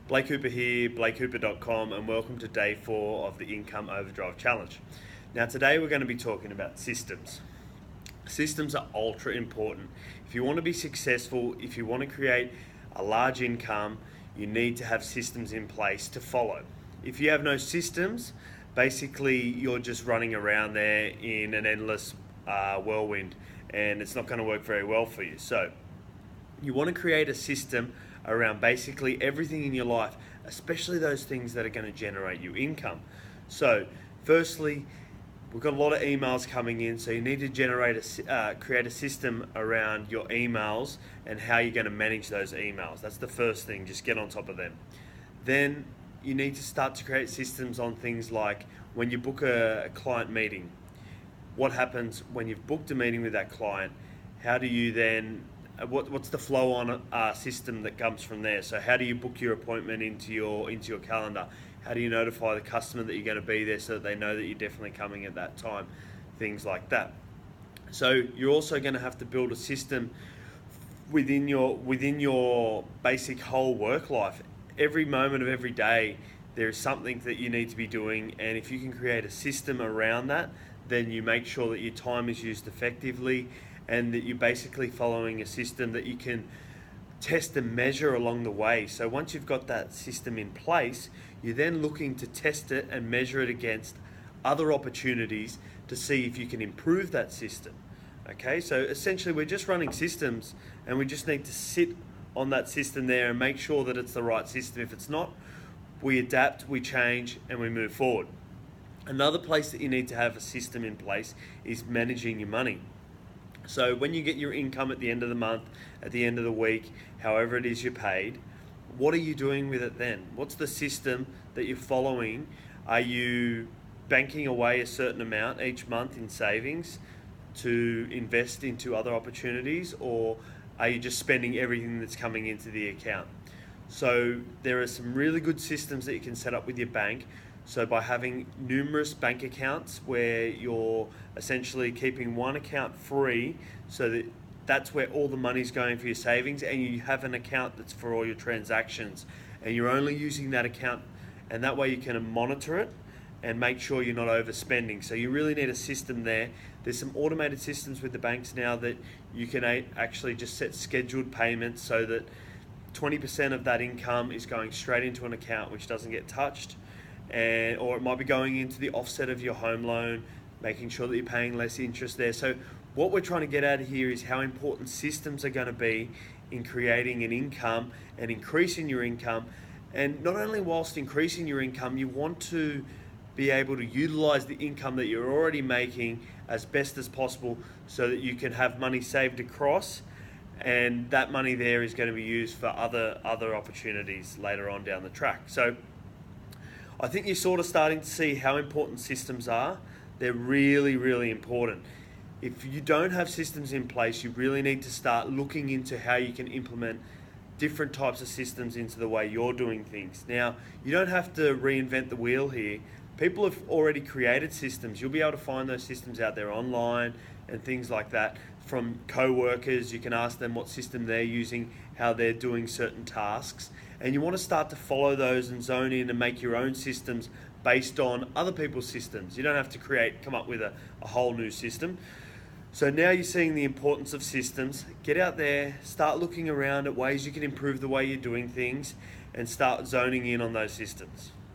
Blake Hooper here, blakehooper.com, and welcome to day 4 of the Income Overdrive Challenge. Now today we're going to be talking about systems. Systems are ultra important. If you want to be successful, if you want to create a large income, you need to have systems in place to follow. If you have no systems, basically you're just running around there in an endless whirlwind, and it's not going to work very well for you. So you want to create a system around basically everything in your life, especially those things that are going to generate you income. So firstly, we've got a lot of emails coming in, so you need to create a system around your emails and how you're going to manage those emails. That's the first thing, just get on top of them. Then you need to start to create systems on things like when you book a client meeting. What happens when you've booked a meeting with that client? How do you then what's the flow on system that comes from there? So how do you book your appointment into your calendar? How do you notify the customer that you're going to be there so that they know that you're definitely coming at that time? Things like that. So you're also going to have to build a system within your basic whole work life. Every moment of every day there is something that you need to be doing, and if you can create a system around that, then you make sure that your time is used effectively and that you're basically following a system that you can test and measure along the way. So once you've got that system in place, you're then looking to test it and measure it against other opportunities to see if you can improve that system. Okay, so essentially we're just running systems, and we just need to sit on that system there and make sure that it's the right system. If it's not, we adapt, we change, and we move forward. Another place that you need to have a system in place is managing your money. So when you get your income at the end of the month, at the end of the week, however it is you're paid, what are you doing with it then? What's the system that you're following? Are you banking away a certain amount each month in savings to invest into other opportunities, or are you just spending everything that's coming into the account? So there are some really good systems that you can set up with your bank. So by having numerous bank accounts where you're essentially keeping one account free, so that that's where all the money's going for your savings, and you have an account that's for all your transactions, and you're only using that account, and that way you can monitor it and make sure you're not overspending. So you really need a system there. There's some automated systems with the banks now that you can actually just set scheduled payments so that 20% of that income is going straight into an account which doesn't get touched. Or it might be going into the offset of your home loan, making sure that you're paying less interest there. So what we're trying to get at here is how important systems are going to be in creating an income and increasing your income. And not only whilst increasing your income, you want to be able to utilize the income that you're already making as best as possible so that you can have money saved across, and that money there is going to be used for other opportunities later on down the track. So I think you're sort of starting to see how important systems are. They're really, really important. If you don't have systems in place, you really need to start looking into how you can implement different types of systems into the way you're doing things. Now, you don't have to reinvent the wheel here. People have already created systems. You'll be able to find those systems out there online and things like that. From co-workers, you can ask them what system they're using, how they're doing certain tasks, and you want to start to follow those and zone in and make your own systems based on other people's systems. You don't have to come up with a whole new system. So now you're seeing the importance of systems. Get out there, start looking around at ways you can improve the way you're doing things, and start zoning in on those systems.